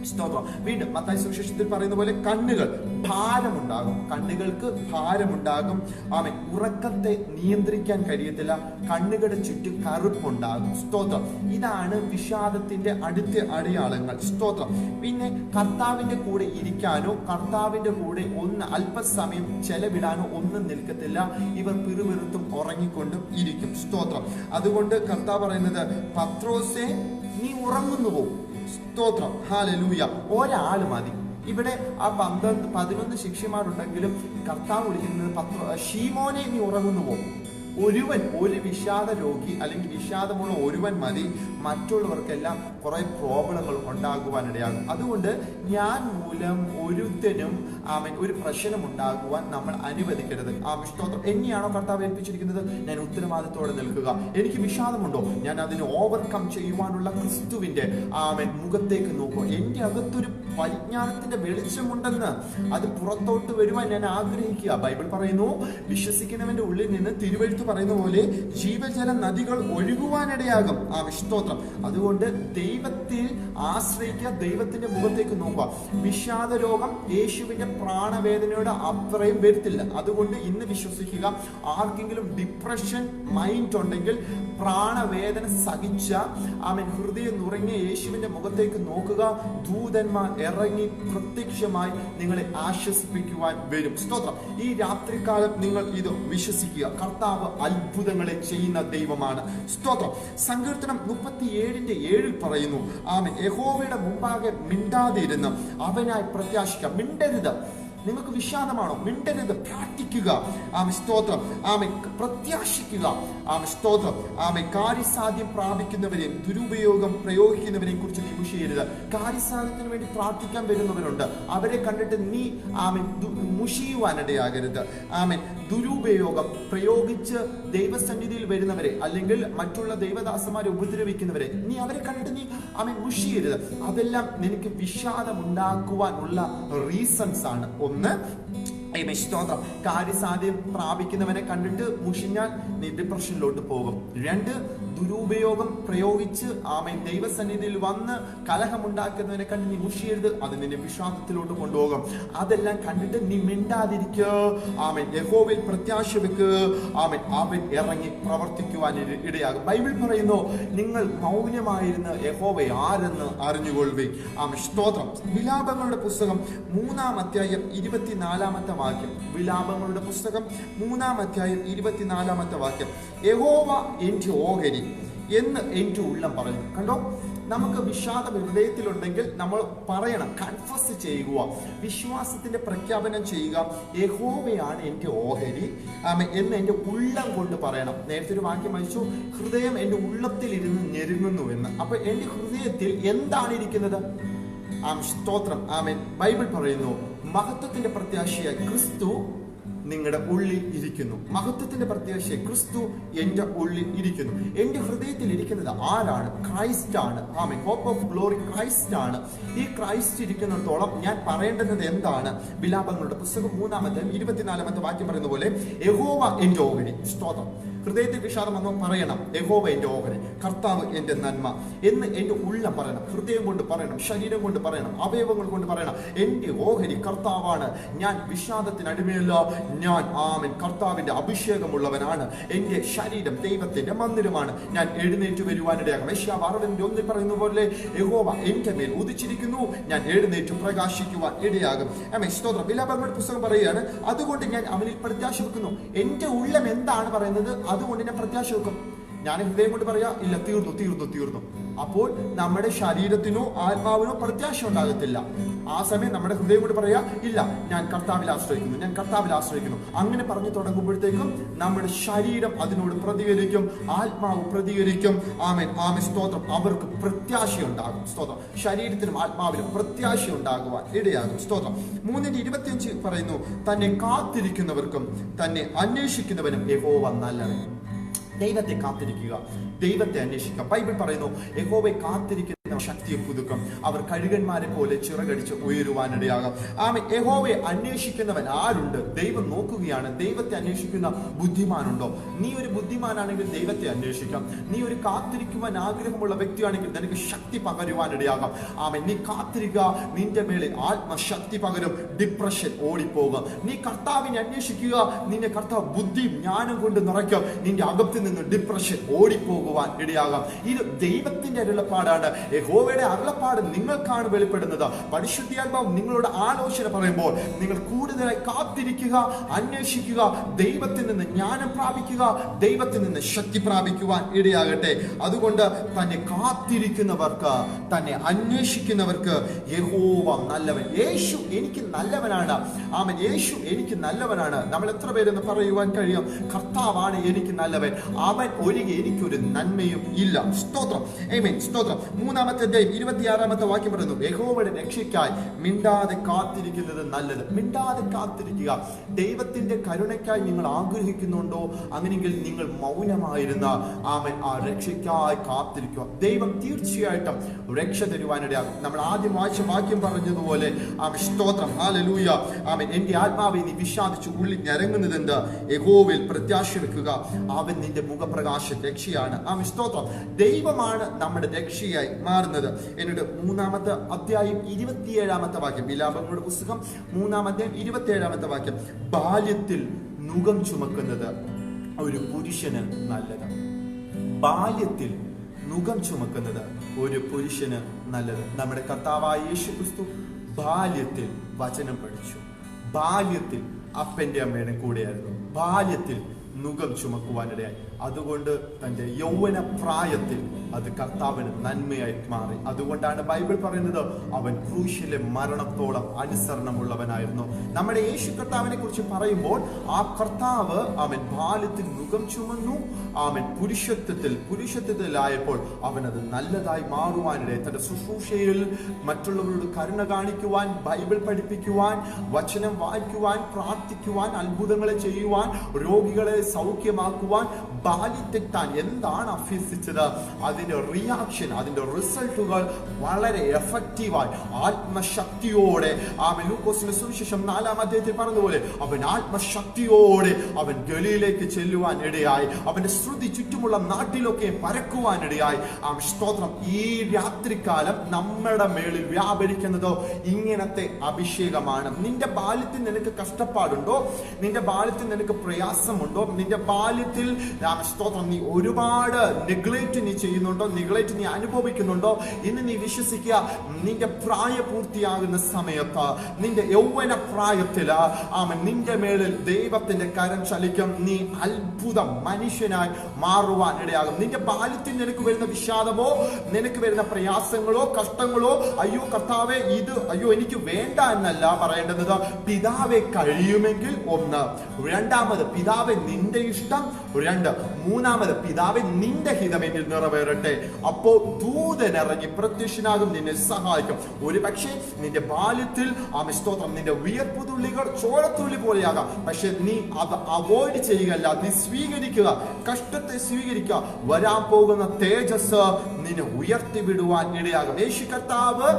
A: സ്തോത്രം. വീണ്ടും മത്തായി സുവിശേഷത്തിൽ പറയുന്ന പോലെ കണ്ണുകൾ ഭാരമുണ്ടാകും. കണ്ണുകൾക്ക് ഭാരമുണ്ടാകും. ആമേൻ. ഉറക്കത്തെ നിയന്ത്രിക്കാൻ കഴിയത്തില്ല. കണ്ണുകളുടെ ചുറ്റും കറുപ്പുണ്ടാകും. സ്തോത്രം. ഇതാണ് വിഷാദത്തിന്റെ അടുത്ത അടയാളങ്ങൾ. സ്തോത്രം. പിന്നെ കർത്താവിന്റെ കൂടെ ഇരിക്കാനോ കർത്താവിന്റെ കൂടെ ഒന്ന് അല്പസമയം ചെലവിടാനോ ഒന്നും നിൽക്കത്തില്ല. ഇവർ പിറുപിറുത്തും ഉറങ്ങിക്കൊണ്ടും ഇരിക്കും. സ്തോത്രം. അതുകൊണ്ട് കർത്താവ് പറയുന്നത്, പത്രോസേ നീ ഉറങ്ങുന്നുവോ? സ്തോത്രം. ഹല്ലേലൂയ. ഒരാള് മതി. ഇവിടെ ആ 11 ശിഷ്യന്മാരുണ്ടെങ്കിലും കർത്താവ് വിളിക്കുന്നത് ശീമോനെ നീ ഉറങ്ങുന്നുവോ? ഒരു വിഷാദ രോഗി അല്ലെങ്കിൽ വിഷാദമുള്ള ഒരുവൻ മതി മറ്റുള്ളവർക്കെല്ലാം കുറെ പ്രോബ്ലങ്ങൾ ഉണ്ടാകുവാനിടയാകും. അതുകൊണ്ട് ഞാൻ മൂലം ഒരുത്തനും ഒരു പ്രശ്നം ഉണ്ടാകുവാൻ നമ്മൾ അനുവദിക്കരുത്. സ്തോത്രം. എന്നെയാണോ കർത്താവ് ഏൽപ്പിച്ചിരിക്കുന്നത്? ഞാൻ ഉത്തരവാദിത്തോടെ നിൽക്കുക. എനിക്ക് വിഷാദമുണ്ടോ? ഞാൻ അതിനെ ഓവർകം ചെയ്യുവാനുള്ള ക്രിസ്തുവിന്റെ മുഖത്തേക്ക് നോക്കുക. എന്റെ അകത്തൊരു പരിജ്ഞാനത്തിന്റെ വെളിച്ചമുണ്ടെന്ന് അത് പുറത്തോട്ട് വരുവാൻ ഞാൻ ആഗ്രഹിക്കുക. ബൈബിൾ പറയുന്നു, വിശ്വസിക്കുന്നവന്റെ ഉള്ളിൽ നിന്ന് തിരുവെഴുത്ത് പറയുന്ന പോലെ ജീവജല നദികൾ ഒഴുകുവാനിടയാകും. സ്തോത്രം. അതുകൊണ്ട് ദൈവത്തിൽ ആശ്രയിക്കുക, ദൈവത്തിന്റെ മുഖത്തേക്ക് നോക്കുക. വിഷാദ രോഗം യേശുവിന്റെ പ്രാണവേദനയുടെ അത്രയും വരുത്തില്ല. അതുകൊണ്ട് ഇന്ന് വിശ്വസിക്കുക, ആർക്കെങ്കിലും ഡിപ്രഷൻ മൈൻഡ് ഉണ്ടെങ്കിൽ പ്രാണവേദന സഹിച്ച ഹൃദയം നുറങ്ങിയ യേശുവിന്റെ മുഖത്തേക്ക് നോക്കുക. ദൂതന്മാർ ഇറങ്ങി പ്രത്യക്ഷമായി നിങ്ങളെ ആശ്വസിപ്പിക്കുവാൻ വരും. സ്തോത്രം. ഈ രാത്രികാലം നിങ്ങൾ ഇത് വിശ്വസിക്കുക. കർത്താവ് അത്ഭുതങ്ങളെ ചെയ്യുന്ന ദൈവമാണ്. സ്തോത്രം. സങ്കീർത്തനം 37:7 പറയുന്നു, യഹോവയുടെ മുമ്പാകെ മിണ്ടാതിരുന്ന് അവനായി പ്രത്യാശിക്കുക. മിണ്ടരുത്. നിങ്ങൾക്ക് വിഷാദമാണോ? മിണ്ടരുത്. പ്രാർത്ഥിക്കുക. സ്തോത്രം. പ്രത്യാശിക്കുക. സ്തോത്രം. കാര്യസാധ്യം പ്രാപിക്കുന്നവരെയും ദുരുപയോഗം പ്രയോഗിക്കുന്നവരെയും കുറിച്ച് നീ മുഷിയരുത്. കാര്യസാധ്യത്തിന് വേണ്ടി പ്രാർത്ഥിക്കാൻ വരുന്നവരുണ്ട്. അവരെ കണ്ടിട്ട് നീ മുഷിയുവാനിടയാകരുത്. ദുരുപയോഗം പ്രയോഗിച്ച് ദൈവസന്നിധിയിൽ വരുന്നവരെ അല്ലെങ്കിൽ മറ്റുള്ള ദൈവദാസന്മാരെ ഉപദ്രവിക്കുന്നവരെ നീ അവരെ കണ്ടിട്ട് നീ മുഷിയരുത്. അതെല്ലാം നിനക്ക് വിഷാദം ഉണ്ടാക്കുവാനുള്ള റീസൺസ് ആണ്. സ്തോത്രം. കാര്യസാധ്യം പ്രാപിക്കുന്നവനെ കണ്ടിട്ട് മുഷിഞ്ഞാൽ നീ ഡിപ്രഷനിലോട്ട് പോകും. 2, ദുരുപയോഗം പ്രയോഗിച്ച് ദൈവസന്നിധിയിൽ വന്ന് കലഹമുണ്ടാക്കുന്നവനെ കണ്ട് നീ മുഷിയരുത്. അത് നിന്നെ വിഷാദത്തിലോട്ട് കൊണ്ടുപോകും. അതെല്ലാം കണ്ടിട്ട് നീ മിണ്ടാതിരിക്കുക. യഹോവയിൽ പ്രത്യാശ വെക്ക്. അവൻ ഇറങ്ങി പ്രവർത്തിക്കുവാൻ ഇടയാകും. ബൈബിൾ പറയുന്നു, നിങ്ങൾ മൗനമായിരുന്ന് യഹോവ ആരെന്ന് അറിഞ്ഞുകൊള്ളുവേ. സ്തോത്രം. വിലാപങ്ങളുടെ പുസ്തകം 3-ാം അധ്യായം 24-ാമത്തെ വാക്യം. വിലാപങ്ങളുടെ പുസ്തകം 3-ാം അധ്യായം 24-ാമത്തെ വാക്യം. യഹോവ എന്റെ ഓഹരി എന്ന് എന്റെ ഉള്ളം പറഞ്ഞു. കണ്ടോ? നമുക്ക് വിഷാദം ഹൃദയത്തിലുണ്ടെങ്കിൽ നമ്മൾ പറയണം, കൺഫസ് ചെയ്യുക, വിശ്വാസത്തിന്റെ പ്രഖ്യാപനം ചെയ്യുക. യഹോവയാണ് എന്റെ ഓഹരി എന്ന് എന്റെ ഉള്ളം കൊണ്ട് പറയണം. നേരത്തെ ഒരു വാക്യം വായിച്ചു, ഹൃദയം എന്റെ ഉള്ളത്തിൽ ഇരുന്ന് ഞെരുങ്ങുന്നു എന്ന്. അപ്പൊ എന്റെ ഹൃദയത്തിൽ എന്താണ് ഇരിക്കുന്നത്? സ്തോത്രം. ബൈബിൾ പറയുന്നു, മഹത്വത്തിന്റെ പ്രത്യാശയായി ക്രിസ്തു നിങ്ങളുടെ ഉള്ളിൽ ഇരിക്കുന്നു. മഹത്വത്തിന്റെ പ്രത്യാശയായി ക്രിസ്തു എന്റെ ഉള്ളിൽ ഇരിക്കുന്നു. എന്റെ ഹൃദയത്തിൽ ഇരിക്കുന്നത് ആരാണ്? ക്രൈസ്റ്റ് ആണ്. ഹോപ്പ് ഓഫ് ഗ്ലോറി ക്രൈസ്റ്റ് ആണ്. ഈ ക്രൈസ്റ്റ് ഇരിക്കുന്നിടത്തോളം ഞാൻ പറയേണ്ടത് എന്താണ്? വിലാപങ്ങളുടെ പുസ്തകം 3-ാം അധ്യായം 24-ാമത്തെ വാക്യം പറയുന്ന പോലെ, യഹോവ എന്റെ ഓഹരി. സ്തോത്രം. ഹൃദയത്തിൽ വിഷാദം വന്ന് പറയണം, യഹോവ എന്റെ ഓഹരി, കർത്താവ് എന്റെ നന്മ എന്ന് എന്റെ ഉള്ളം പറയണം. ഹൃദയം കൊണ്ട് പറയണം, ശരീരം കൊണ്ട് പറയണം, അവയവങ്ങൾ കൊണ്ട് പറയണം. എന്റെ ഓഹരി കർത്താവാണ്. ഞാൻ വിഷാദത്തിന് അടിമയല്ല. ഞാൻ കർത്താവിന്റെ അഭിഷേകമുള്ളവനാണ്. എന്റെ ശരീരം ദൈവത്തിന്റെ മന്ദിരമാണ്. ഞാൻ എഴുന്നേറ്റ് വരുവാനിടയാകും. യെശയ്യാ 6:1 പറയുന്ന പോലെ, യഹോവ എന്റെ മേൽ ഉദിച്ചിരിക്കുന്നു. ഞാൻ എഴുന്നേറ്റ് പ്രകാശിക്കുവാൻ ഇടയാകും. സ്തോത്രം. വിലാപങ്ങളുടെ പുസ്തകം പറയുകയാണ്, അതുകൊണ്ട് ഞാൻ അവനിൽ പ്രത്യാശ വെക്കുന്നു. എന്റെ ഉള്ളം എന്താണ് പറയുന്നത്? അതുകൊണ്ട് ഞാൻ പ്രത്യാശ വെക്കും. ഞാൻ ഹൃദയം കൊണ്ട് പറയാ, ഇല്ല, തീർന്നു. അപ്പോൾ നമ്മുടെ ശരീരത്തിനോ ആത്മാവിനോ പ്രത്യാശ ഉണ്ടാകത്തില്ല. ആ സമയം നമ്മുടെ ഹൃദയം കൂടി പറയാ, ഇല്ല, ഞാൻ കർത്താവിൽ ആശ്രയിക്കുന്നു, ഞാൻ കർത്താവിൽ ആശ്രയിക്കുന്നു. അങ്ങനെ പറഞ്ഞു തുടങ്ങുമ്പോഴത്തേക്കും നമ്മുടെ ശരീരം അതിനോട് പ്രതികരിക്കും, ആത്മാവ് പ്രതികരിക്കും. ആമേൻ, ആമേൻ, സ്തോത്രം. അവർക്ക് പ്രത്യാശയുണ്ടാകും. സ്തോത്രം. ശരീരത്തിനും ആത്മാവിനും പ്രത്യാശ ഉണ്ടാകുവാൻ ഇടയാകും. സ്തോത്രം. 3:25 പറയുന്നു, തന്നെ കാത്തിരിക്കുന്നവർക്കും തന്നെ അന്വേഷിക്കുന്നവനും യഹോവ നല്ലവൻ. ദൈവത്തെ കാത്തിരിക്കുക, ദൈവത്തെ അന്വേഷിക്കുക. ബൈബിൾ പറയുന്നു, യഹോവയെ കാത്തിരിക്കുന്ന ശക്തിയെ പുതുക്കും, അവർ കഴുകന്മാരെ പോലെ ചിറകടിച്ച് ഉയരുവാനിടയാകും. ആമേൻ. യഹോവയെ അന്വേഷിക്കുന്നവൻ ആരുണ്ട്? ദൈവം നോക്കുകയാണ്. ദൈവത്തെ അന്വേഷിക്കുന്ന ബുദ്ധിമാനുണ്ടോ? നീ ഒരു ബുദ്ധിമാനാണെങ്കിൽ ദൈവത്തെ അന്വേഷിക്കാം. നീ ഒരു കാത്തിരിക്കുവാൻ ആഗ്രഹമുള്ള വ്യക്തിയാണെങ്കിൽ നിനക്ക് ശക്തി പകരുവാനിടയാകാം. ആമേൻ. നീ കാത്തിരിക്കുക, നിന്റെ മേലെ ആത്മശക്തി പകരും, ഡിപ്രഷൻ ഓടിപ്പോകും. നീ കർത്താവിനെ അന്വേഷിക്കുക, നിന്നെ കർത്താവ് ബുദ്ധിയും ജ്ഞാനം കൊണ്ട് നിറയ്ക്കും. നിന്റെ അകത്ത് നിന്ന് ഡിപ്രഷൻ ഓടിപ്പോകുവാൻ ഇടയാകാം. ഇത് ദൈവത്തിന്റെ അരുളപ്പാടാണ്. യഹോവയുടെ അരുളപ്പാട് നിങ്ങൾക്കാണ് വെളിപ്പെടുന്നത്. പരിശുദ്ധാത്മാവ് നിങ്ങളോട് ആലോചന പറയുമ്പോൾ നിങ്ങൾ കൂടുതലായി കാത്തിരിക്കുക, അന്വേഷിക്കുക, ദൈവത്തിൽ നിന്ന് ജ്ഞാനം പ്രാപിക്കുക, ദൈവത്തിൽ നിന്ന് ശക്തി പ്രാപിക്കുവാൻ ഇടയാകട്ടെ. അതുകൊണ്ട് തന്നെ കാത്തിരിക്കുന്നവർക്ക്, തന്നെ അന്വേഷിക്കുന്നവർക്ക് യഹോവ നല്ലവൻ. യേശു എനിക്ക് നല്ലവനാണ്. ആമേൻ. യേശു എനിക്ക് നല്ലവനാണ്. നമ്മൾ എത്ര പേരെന്ന് പറയുവാൻ കഴിയും? കർത്താവാണ് എനിക്ക് നല്ലവൻ, അവൻ ഒഴികെ എനിക്കൊരു നന്മയും ഇല്ല. സ്തോത്രം. ആമേൻ. സ്തോത്രം. 3-ാമത്തെ വാക്യം പറയുന്നു, യഹോവയുടെ രക്ഷയ്ക്കായി മിണ്ടാതെ കാത്തിരിക്കുന്നത് നല്ലത്. മിണ്ടാതെ കാത്തിരിക്കുക. ദൈവത്തിന്റെ കരുണയ്ക്കായി നിങ്ങൾ ആഗ്രഹിക്കുന്നുണ്ടോ? അങ്ങനെയെങ്കിൽ നിങ്ങൾ മൗനമായിരുന്ന ആമേൻ ആ രക്ഷയ്ക്കായി കാത്തിരിക്കുക. ദൈവം തീർച്ചയായിട്ടും രക്ഷ തരുവാനിടയാകും. നമ്മൾ ആദ്യം വായിച്ച വാക്യം പറഞ്ഞതുപോലെ ആമേൻ, സ്തോത്രം, ഹല്ലേലൂയ. ആമേൻ. എന്റെ ആത്മാവെ നീ വിഷാദിച്ചു ഉള്ളിൽ ഞരങ്ങുന്നതെന്ത്? യഹോവയിൽ പ്രത്യാശ വെക്കുക, അവൻ നിന്റെ മുഖപ്രകാശ രക്ഷയാണ്. ആമേൻ. സ്തോത്രം. ദൈവമാണ് നമ്മുടെ രക്ഷയായി മാറുന്നത്. എന്നിട്ട് 3-ാമത്തെ അധ്യായം 27-ാമത്തെ വാക്യം, വിലാപങ്ങളുടെ പുസ്തകം 3-ാം അധ്യായം 27-ാമത്തെ വാക്യം, ബാല്യത്തിൽ നുകം ചുമക്കുന്നത് ഒരു പുരുഷന് നല്ലത്. ബാല്യത്തിൽ നുകം ചുമക്കുന്നത് ഒരു പുരുഷന് നല്ലത്. നമ്മുടെ കർത്താവായ യേശുക്രിസ്തു ബാല്യത്തിൽ വചനം പഠിച്ചു. ബാല്യത്തിൽ അപ്പന്റെ അമ്മയുടെ കൂടെയായിരുന്നു. ബാല്യത്തിൽ നുകം ചുമക്കുവാനിടയായി. അതുകൊണ്ട് തന്റെ യൗവന പ്രായത്തിൽ അത് കർത്താവിന് നന്മയായി മാറി. അതുകൊണ്ടാണ് ബൈബിൾ പറയുന്നത്, അവൻ ക്രൂശിലെ മരണത്തോളം അനുസരണമുള്ളവനായിരുന്നു. നമ്മുടെ യേശു കർത്താവിനെ കുറിച്ച് പറയുമ്പോൾ ആ കർത്താവ് അവൻ ബാല്യത്തിൽ നുകം ചുമന്നു. അവൻ പുരുഷത്വത്തിലായപ്പോൾ അവനത് നല്ലതായി മാറുവാനിടയായി. തന്റെ ശുശ്രൂഷയിൽ മറ്റുള്ളവരോട് കരുണ കാണിക്കുവാൻ, ബൈബിൾ പഠിപ്പിക്കുവാൻ, വചനം വായിക്കുവാൻ, പ്രാർത്ഥിക്കുവാൻ, അത്ഭുതങ്ങളെ ചെയ്യുവാൻ, രോഗികളെ സൗഖ്യമാക്കുവാൻ ബാല്യത്തിൽ താൻ എന്താണ് അഭ്യസിച്ചത്, അതിന്റെ റിയാക്ഷൻ, അതിന്റെ റിസൾട്ടുകൾ വളരെ എഫക്റ്റീവായി ആത്മശക്തിയോടെ ലൂക്കോസിന്റെ സുവിശേഷം 4-ാം അധ്യായത്തിൽ പറഞ്ഞതുപോലെ അവൻ ആത്മശക്തിയോടെ അവൻ ഗലീലയിലേക്ക് ചെല്ലുവാൻ ഇടയായി. അവന്റെ ശ്രുതി ചുറ്റുമുള്ള നാട്ടിലൊക്കെ പരക്കുവാൻ ഇടയായി. സ്തോത്രം. ഈ രാത്രികാലം നമ്മുടെ മേളിൽ വ്യാപരിക്കുന്നതോ ഇങ്ങനത്തെ അഭിഷേകമാണ്. നിന്റെ ബാല്യത്തിൽ നിനക്ക് കഷ്ടപ്പാടുണ്ടോ? നിന്റെ ബാല്യത്തിൽ നിനക്ക് പ്രയാസമുണ്ടോ? നിന്റെ ബാല്യത്തിൽ സ്തോത്രം നീ ഒരുപാട് നെഗ്ലക്റ്റ് നീ ചെയ്യുന്നുണ്ടോ? നെഗ്ലക്റ്റ് നീ അനുഭവിക്കുന്നുണ്ടോ? ഇന്ന് നീ വിശ്വസിക്കുക, നിന്റെ പ്രായപൂർത്തിയാകുന്ന സമയത്ത്, നിന്റെ യൗവന പ്രായത്തില് നിന്റെ മേളിൽ ദൈവത്തിന്റെ കരം ചലിക്കും. നീ അത്ഭുത മനുഷ്യനായി മാറുവാൻ ഇടയാകും. നിന്റെ ബാല്യത്തിൽ നിനക്ക് വരുന്ന വിഷാദമോ, നിനക്ക് വരുന്ന പ്രയാസങ്ങളോ, കഷ്ടങ്ങളോ, അയ്യോ കർത്താവേ ഇത് അയ്യോ എനിക്ക് വേണ്ട എന്നല്ല പറയേണ്ടത്. പിതാവെ കഴിയുമെങ്കിൽ 1, 2 പിതാവെ നിന്റെ ഇഷ്ടം, 2, 3 പിതാവെ നിന്റെ ഹിതം എന്നിൽ നിറവേറട്ടെ. അപ്പോൾ ദൂതൻ ഇറങ്ങി പ്രത്യക്ഷനാകും, നിന്നെ സഹായിക്കും. ഒരു പക്ഷേ നിന്റെ ബാല്യത്തിൽ സ്തോത്രം നിന്റെ വിയർപ്പുതുള്ളികൾ ചോരത്തുള്ളി പോലെയാകാം. പക്ഷെ നീ അത് അവോയ്ഡ് ചെയ്യുകയല്ല, നീ സ്വീകരിക്കുക, കഷ്ടത്തെ സ്വീകരിക്കുക. വരാൻ പോകുന്ന തേജസ് നിന്നെ ഉയർത്തിവിടുവാൻ ഇടയാകും. യേശു കർത്താവ്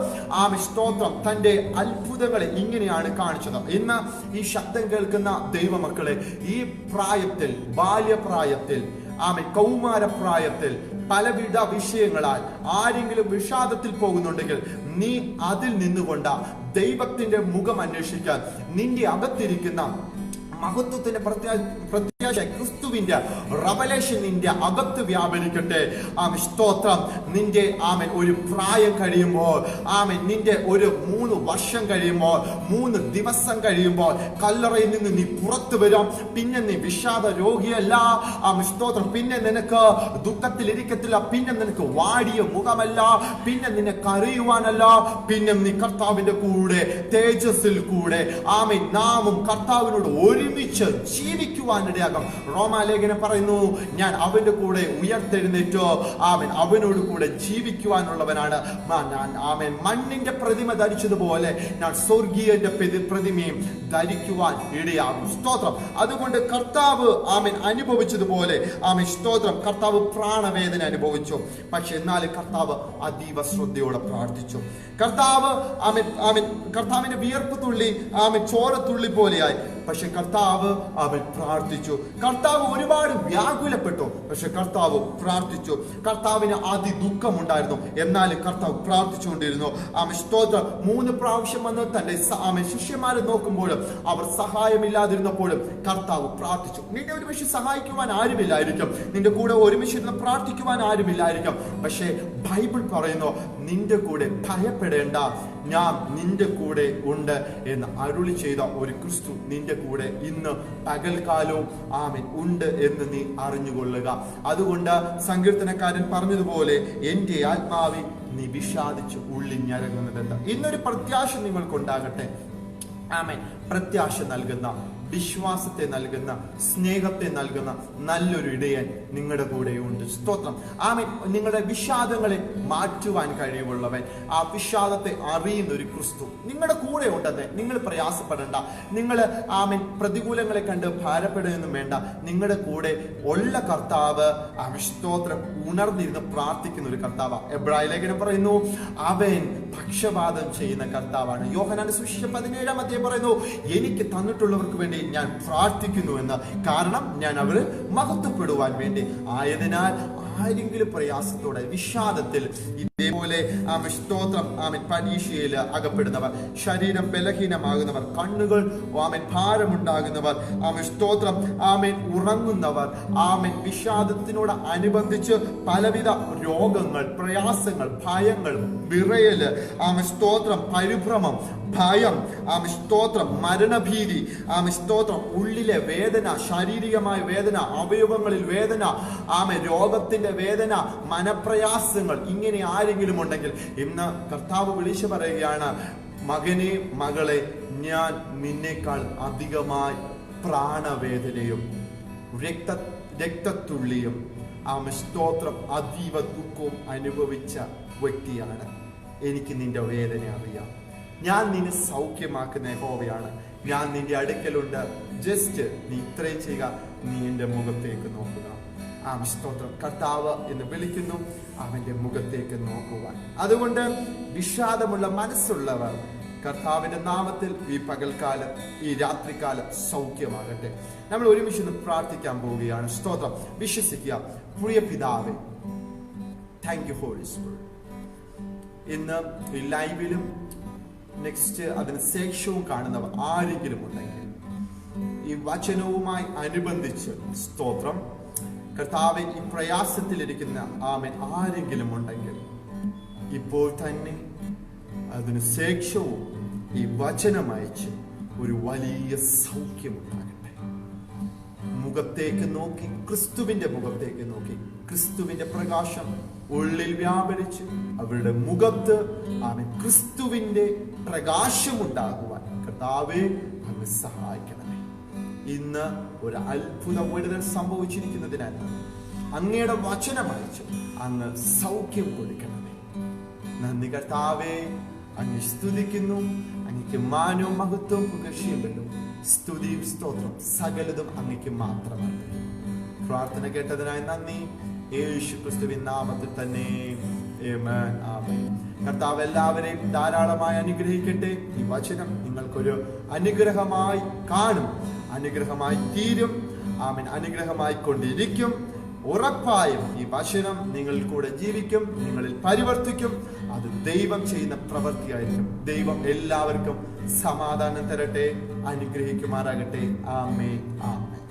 A: സ്തോത്രം തന്റെ അത്ഭുതങ്ങളെ ഇങ്ങനെയാണ് കാണിച്ചത്. ഇന്ന് ഈ ശബ്ദം കേൾക്കുന്ന ദൈവമക്കളെ, ഈ പ്രായത്തിൽ, ബാല്യപ്രായത്തിൽ, കൗമാരപ്രായത്തിൽ പലവിധ വിഷയങ്ങളാൽ ആരെങ്കിലും വിഷാദത്തിൽ പോകുന്നുണ്ടെങ്കിൽ നീ അതിൽ നിന്നുകൊണ്ട് ദൈവത്തിന്റെ മുഖം അന്വേഷിക്കാൻ, നിന്റെ അകത്തിരിക്കുന്ന മഹത്വത്തിന്റെ പ്രത്യാശ പ്രത്യാശ ക്രിസ്തുവിന്റെ റവലേഷൻ നിന്റെ അകത്ത് വ്യാപരിക്കട്ടെ. ആമേൻ, സ്തോത്രം. നിന്റെ ആമേൻ ഒരു പ്രായം കഴിയുമ്പോൾ, ആമേൻ നിന്റെ ഒരു 3 വർഷം കഴിയുമ്പോൾ, 3 ദിവസം കഴിയുമ്പോൾ കല്ലറയിൽ നിന്ന് നീ പുറത്തു വരാം. പിന്നെ നീ വിഷാദ രോഗിയല്ല. ആമേൻ, സ്തോത്രം. പിന്നെ നിനക്ക് ദുഃഖത്തിലിരിക്കത്തില്ല. പിന്നെ നിനക്ക് വാടിയ മുഖമല്ല. പിന്നെ നിന്നെ കരയുവാനല്ല. പിന്നെ നീ കർത്താവിന്റെ കൂടെ തേജസ്സിൽ കൂടെ ആമേൻ നാമും കർത്താവിനോട് ഒരുമിച്ച് ജീവിക്കുവാനിടയാകും. റോമാലേഖനം പറയുന്നു, ഞാൻ അവന്റെ കൂടെ ഉയർത്തെഴുന്നേറ്റോ ആമേൻ അവനോട് കൂടെ ജീവിക്കുവാനുള്ളവനാണ്. ആമേൻ മണ്ണിന്റെ പ്രതിമ ധരിച്ചതുപോലെ ഞാൻ സ്വർഗീയന്റെ പ്രതിമയും ധരിക്കുവാൻ ഇടയാകും. സ്തോത്രം. അതുകൊണ്ട് കർത്താവ് ആമേൻ അനുഭവിച്ചതുപോലെ ആമേൻ സ്തോത്രം കർത്താവ് പ്രാണവേദന അനുഭവിച്ചു. പക്ഷെ എന്നാലും കർത്താവ് അതീവ ശ്രദ്ധയോടെ പ്രാർത്ഥിച്ചു. കർത്താവ് ആമേൻ ആമേൻ കർത്താവിന്റെ വിയർപ്പ് തുള്ളി ആമേൻ ചോരത്തുള്ളി പോലെയായി. പക്ഷെ കർത്താവ് അവൻ പ്രാർത്ഥിച്ചു. കർത്താവ് ഒരുപാട് വ്യാകുലപ്പെട്ടു. പക്ഷെ കർത്താവ് പ്രാർത്ഥിച്ചു. കർത്താവിന് അതിദുഃഖമുണ്ടായിരുന്നു. എന്നാലും കർത്താവ് പ്രാർത്ഥിച്ചുകൊണ്ടിരുന്നു. ആമേൻ സ്തോത്രം. 3 പ്രാവശ്യം വന്ന് തന്റെ ആമേൻ ശിഷ്യന്മാരെ നോക്കുമ്പോഴും അവർ സഹായമില്ലാതിരുന്നപ്പോഴും കർത്താവ് പ്രാർത്ഥിച്ചു. നിന്നെ ഒരുമിച്ച് സഹായിക്കുവാൻ ആരുമില്ലായിരിക്കും. നിന്റെ കൂടെ ഒരുമിച്ചിരുന്ന് പ്രാർത്ഥിക്കുവാൻ ആരുമില്ലായിരിക്കും. പക്ഷേ ബൈബിൾ പറയുന്നു, നിന്റെ കൂടെ ഭയപ്പെടേണ്ട, ഞാൻ നിന്റെ കൂടെ ഉണ്ട് എന്ന് അരുളി ചെയ്ത ഒരു ക്രിസ്തു നിന്റെ കൂടെ ഇന്ന് പകൽക്കാലവും ആമേൻ ഉണ്ട് എന്ന് നീ അറിഞ്ഞുകൊള്ളുക. അതുകൊണ്ട് സങ്കീർത്തനക്കാരൻ പറഞ്ഞതുപോലെ എന്റെ ആത്മാവിൽ നീ വിഷാദിച്ച് ഉള്ളിൽ ഞരങ്ങുന്നതെന്താ. ഇന്നൊരു പ്രത്യാശ നിങ്ങൾക്കുണ്ടാകട്ടെ. ആമേൻ. പ്രത്യാശ നൽകുന്ന, വിശ്വാസത്തെ നൽകുന്ന, സ്നേഹത്തെ നൽകുന്ന നല്ലൊരു ഇടയൻ നിങ്ങളുടെ കൂടെയുണ്ട്. സ്തോത്രം. ആമേൻ. നിങ്ങളുടെ വിഷാദങ്ങളെ മാറ്റുവാൻ കഴിവുള്ളവൻ, ആ വിഷാദത്തെ അറിയുന്ന ഒരു ക്രിസ്തു നിങ്ങളുടെ കൂടെ ഉണ്ടെന്ന് നിങ്ങൾ പ്രയാസപ്പെടേണ്ട. നിങ്ങൾ ആമേൻ പ്രതികൂലങ്ങളെ കണ്ട് ഭാരപ്പെടുകയൊന്നും വേണ്ട. നിങ്ങളുടെ കൂടെ ഉള്ള കർത്താവ് ആമേൻ സ്തോത്രം ഉണർന്നിരുന്ന് പ്രാർത്ഥിക്കുന്ന ഒരു കർത്താവ്. എബ്രായ ലേഖനം പറയുന്നു, അവൻ പക്ഷപാതം ചെയ്യുന്ന കർത്താവാണ്. യോഹന്നാന്റെ സുവിശേഷം 17-ാം അധ്യായം പറയുന്നു, എനിക്ക് തന്നിട്ടുള്ളവർക്ക് വേണ്ടി ഞാൻ പ്രാർത്ഥിക്കുന്നു എന്ന്. കാരണം ഞാൻ അവരെ മഹത്വപ്പെടുവാൻ വേണ്ടി. ആയതിനാൽ ആരെങ്കിലും പ്രയാസത്തോടെ വിഷാദത്തിൽ ഇതേപോലെ ആമേൻ സ്തോത്രം ആമേൻ പരീക്ഷയിൽ അകപ്പെടുന്നവർ, ശരീരം ബലഹീനമാകുന്നവർ, കണ്ണുകൾ ആമേൻ ഭാരമുണ്ടാകുന്നവർ, ആമേൻ സ്തോത്രം ആമേൻ ഉറങ്ങുന്നവർ, ആമേൻ വിഷാദത്തിനോട് അനുബന്ധിച്ച് പലവിധ രോഗങ്ങൾ, പ്രയാസങ്ങൾ, ഭയങ്ങൾ, വിറയല്, ആമേൻ സ്തോത്രം പരിഭ്രമം, ഭയം, ആമേൻ സ്തോത്രം മരണഭീതി, ആമേൻ സ്തോത്രം ഉള്ളിലെ വേദന, ശാരീരികമായ വേദന, അവയവങ്ങളിൽ വേദന, ആമേൻ രോഗത്തിന്റെ വേദന, മനപ്രയാസങ്ങൾ, ഇങ്ങനെ ആരെങ്കിലും ഉണ്ടെങ്കിൽ ഇന്ന് കർത്താവ് വിളിച്ചു പറയുകയാണ്, മകനെ മകളെ, ഞാൻ നിന്നേക്കാൾ അധികമായി പ്രാണവേദനയും രക്തത്തുള്ളിയും ആമേൻ സ്തോത്രം അതീവ ദുഃഖവും അനുഭവിച്ച വ്യക്തിയാണ്. എനിക്ക് നിന്റെ വേദന അറിയാം. ഞാൻ നിന്നെ സൗഖ്യമാക്കുന്ന യഹോവയാണ്. ഞാൻ നിന്റെ അടുക്കലുണ്ട്. ജസ്റ്റ് നീ ഇത്രയും ചെയ്യുക, നീ എൻ്റെ മുഖത്തേക്ക് നോക്കുക. ആമേൻ സ്തോത്രം. കർത്താവ് എന്ന് വിളിക്കുന്നു, അവന്റെ മുഖത്തേക്ക് നോക്കുവാൻ. അതുകൊണ്ട് വിഷാദമുള്ള മനസ്സുള്ളവർ കർത്താവിന്റെ നാമത്തിൽ ഈ പകൽക്കാലം, ഈ രാത്രികാലം സൗഖ്യമാകട്ടെ. നമ്മൾ ഒരുമിച്ച് പ്രാർത്ഥിക്കാൻ പോവുകയാണ്. സ്തോത്രം. വിശ്വസിക്കുക. പ്രിയ പിതാവേ, താങ്ക് യു ഹോളി സ്പിരിറ്റ്. ഇന്ന് ഈ ലൈവിലും നെക്സ്റ്റ് അതിന് ശേഷവും കാണുന്നവർ ആരെങ്കിലും ഉണ്ടെങ്കിൽ ഈ വചനവുമായി അനുബന്ധിച്ച് സ്തോത്രം കർത്താവെ, ഈ പ്രയാസത്തിലിരിക്കുന്ന ആമേൻ ആരെങ്കിലും ഉണ്ടെങ്കിൽ ഇപ്പോൾ തന്നെ അതിന് ശേഷവും ഈ വചനം അയച്ച് ഒരു വലിയ സൗഖ്യമുണ്ടാകട്ടെ. മുഖത്തേക്ക് നോക്കി, ക്രിസ്തുവിന്റെ മുഖത്തേക്ക് നോക്കി, ക്രിസ്തുവിന്റെ പ്രകാശം ഉള്ളിൽ വ്യാപരിച്ച് അവരുടെ മുഖത്ത് ആമേൻ ക്രിസ്തുവിന്റെ പ്രകാശമുണ്ടാകുവാൻ കർത്താവേ അങ്ങ് സഹായിക്കണമേ. ഇന്ന് ഒരു അത്ഭുത വിടുതൽ സംഭവിച്ചിരിക്കുന്നതിനാൽ അങ്ങയുടെ വചനം അയച്ച് അങ്ങ് സൗഖ്യം കൊടുക്കണമേ. നന്ദി കർത്താവേ. അങ്ങ് സ്തുതിക്കുന്നു. അങ്ങക്ക് മാനവും മഹത്വവും പുകഴ്ചയുമല്ലോ. സ്തുതിയും സ്തോത്രം സകലതും അങ്ങക്ക് മാത്രമാണ്. പ്രാർത്ഥന കേട്ടതിനായി നന്ദി. യേശു ക്രിസ്തുവിൻ നാമത്തിൽ തന്നെ ആമേൻ. ആമേൻ. കർത്താവ് എല്ലാവരെയും ധാരാളമായി അനുഗ്രഹിക്കട്ടെ. ഈ വചനം നിങ്ങൾക്കൊരു അനുഗ്രഹമായി കാണും, അനുഗ്രഹമായി തീരും. ആമേൻ. അനുഗ്രഹമായി കൊണ്ടിരിക്കും. ഉറപ്പായും ഈ വചനം നിങ്ങൾ കൂടെ ജീവിക്കും, നിങ്ങളിൽ പരിവർത്തിക്കും. അത് ദൈവം ചെയ്യുന്ന പ്രവൃത്തിയായിരിക്കും. ദൈവം എല്ലാവർക്കും സമാധാനം തരട്ടെ, അനുഗ്രഹിക്കുമാറാകട്ടെ. ആമേൻ. ആമേൻ.